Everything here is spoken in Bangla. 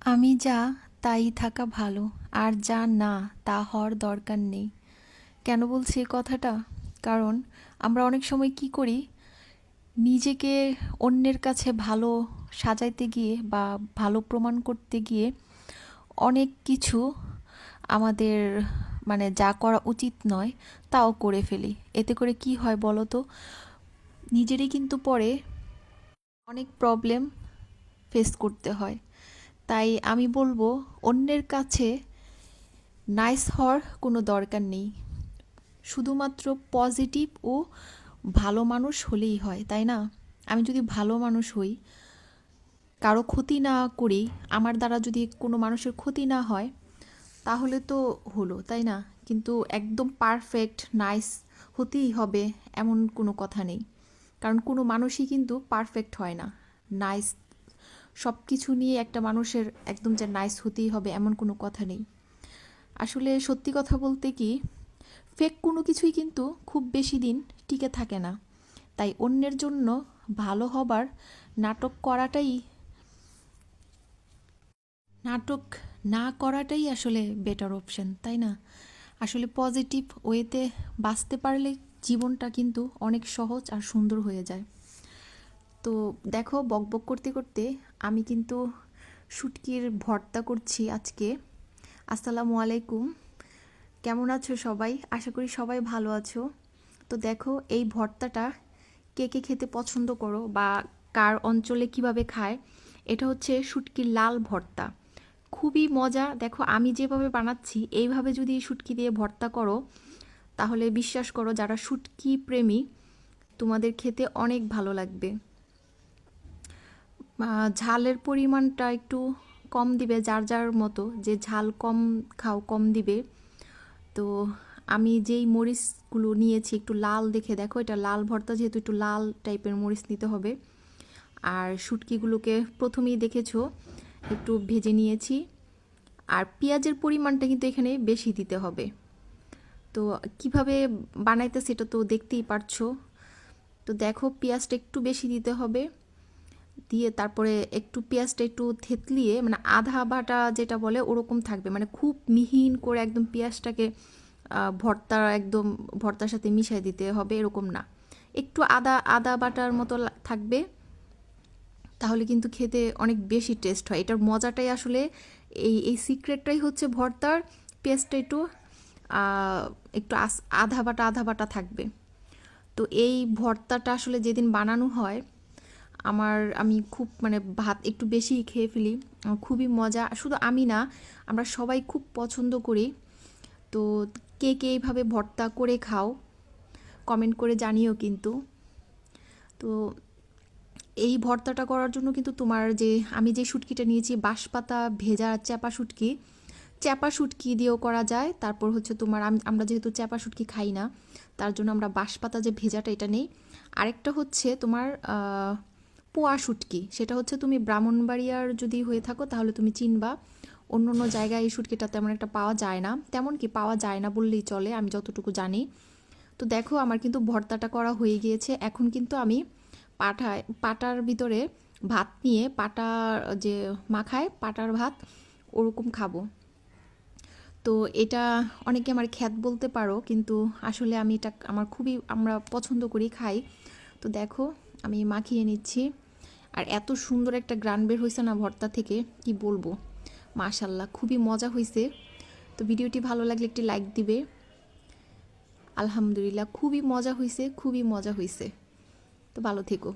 আমি যা তাই থাকা ভালো, আর যা না তা হওয়ার দরকার নেই। কেন বলছি এই কথাটা? কারণ আমরা অনেক সময় কি করি, নিজেকে অন্যের কাছে ভালো সাজাইতে গিয়ে বা ভালো প্রমাণ করতে গিয়ে অনেক কিছু আমাদের মানে যা করা উচিত নয় তাও করে ফেলি। এতে করে কি হয় বলো তো? নিজেরই কিন্তু পরে অনেক প্রবলেম ফেস করতে হয়। তাই আমি বলবো, অন্যের কাছে নাইস হওয়ার কোনো দরকার নেই। শুধুমাত্র পজিটিভ ও ভালো মানুষ হলেই হয়, তাই না? আমি যদি ভালো মানুষ হই, কারো ক্ষতি না করি, আমার দ্বারা যদি কোনো মানুষের ক্ষতি না হয়, তাহলে তো হলো, তাই না? কিন্তু একদম পারফেক্ট নাইস হতেই হবে এমন কোনো কথা নেই। কারণ কোনো মানুষই কিন্তু পারফেক্ট হয় না। নাইস সব কিছু নিয়ে একটা মানুষের একদম যে নাইস হতেই হবে এমন কোনো কথা নেই। আসলে সত্যি কথা বলতে কি, ফেক কোনো কিছুই কিন্তু খুব বেশি দিন টিকে থাকে না। তাই অন্যের জন্য ভালো হবার নাটক করাটাই নাটক না করাটাই আসলে বেটার অপশন, তাই না? আসলে পজিটিভ ওয়েতে বাঁচতে পারলে জীবনটা কিন্তু অনেক সহজ আর সুন্দর হয়ে যায়। তো দেখো, বকবক করতে করতে আমি কিন্তু শুটকির ভর্তা করছি আজকে। আসসালামু আলাইকুম। কেমন আছো সবাই? আশা করি সবাই ভালো আছো। তো দেখো, এই ভর্তাটা কে কে খেতে পছন্দ করো বা কার অঞ্চলে কিভাবে খায়, এটা হচ্ছে শুটকির লাল ভর্তা। খুবই মজা। দেখো, আমি যেভাবে বানাচ্ছি এইভাবে যদি শুটকি দিয়ে ভর্তা করো, তাহলে বিশ্বাস করো, যারা শুটকি প্রেমী তোমাদের খেতে অনেক ভালো লাগবে। ঝালের পরিমাণটা একটু কম দিবে, যার যার মতো, যে ঝাল কম খাও কম দিবে। তো আমি যেই মরিচগুলো নিয়েছি একটু লাল দেখে, দেখো এটা লাল ভর্তা যেহেতু একটু লাল টাইপের মরিচ নিতে হবে। আর শুটকিগুলোকে প্রথমেই দেখেছো একটু ভেজে নিয়েছি। আর পেঁয়াজের পরিমাণটা কিন্তু এখানে বেশি দিতে হবে। তো কিভাবে বানাইতে সেটা তো দেখতেই পারছো। তো দেখো, পেঁয়াজটা একটু বেশি দিতে হবে। দিয়ে তারপরে একটু পেঁয়াজটা একটু থেতলিয়ে, মানে আধা বাটা যেটা বলে ওরকম থাকবে, মানে খুব মিহিন করে একদম পেঁয়াজটাকে ভর্তা একদম ভর্তার সাথে মিশিয়ে দিতে হবে এরকম না। একটু আদা আদা বাটার মতো থাকবে, তাহলে কিন্তু খেতে অনেক বেশি টেস্ট হয়। এটার মজাটাই আসলে এই এই সিক্রেটটাই হচ্ছে ভর্তার। পেঁয়াজটা একটু একটু আধা বাটা থাকবে। তো এই ভর্তাটা আসলে যেদিন বানানো হয়, আমি খুব মানে ভাত একটু বেশিই খেয়ে ফেলি। খুবই মজা, শুধু আমি না, আমরা সবাই খুব পছন্দ করি। তো কে কে এইভাবে ভর্তা করে খাও, কমেন্ট করে জানিও কিন্তু। তো এই ভর্তাটা করার জন্য কিন্তু তোমার যে আমি যে শুটকিটা নিয়েছি, বাঁশপাতা ভেজা চ্যাপা শুটকি, চ্যাপা শুটকি দিয়েও করা যায়। তারপর হচ্ছে তোমার আমরা যেহেতু চ্যাপা শুটকি খাই না, তার জন্য আমরা বাঁশপাতা যে ভেজাটা এটা নেই। আরেকটা হচ্ছে তোমার পোয়া শুটকি, সেটা হচ্ছে তুমি ব্রাহ্মণবাড়িয়ার যদি হয়ে থাকো তাহলে তুমি চিনবা। অন্য অন্য জায়গায় এই শুটকিটা তেমন একটা পাওয়া যায় না, তেমন কি পাওয়া যায় না বললেই চলে, আমি যতটুকু জানি। তো দেখো, আমার কিন্তু ভর্তাটা করা হয়ে গিয়েছে। এখন কিন্তু আমি পাটার ভিতরে ভাত নিয়ে, পাটা যে মাখায় পাটার ভাত, ওরকম খাবো। তো এটা অনেকে আমার খ্যাত বলতে পারো, কিন্তু আসলে আমি এটা আমরা পছন্দ করি, খাই। তো দেখো, আমি মাখিয়ে নিচ্ছি। আর এত সুন্দর একটা গ্রান বের হয়েছে না ভর্তা থেকে, কি বলবো। মাশাল্লাহ, খুবই মজা হয়েছে। তো ভিডিওটি ভালো লাগলে একটি লাইক দিবে। আলহামদুলিল্লাহ, খুবই মজা হয়েছে, খুবই মজা হয়েছে। তো ভালো থেকো।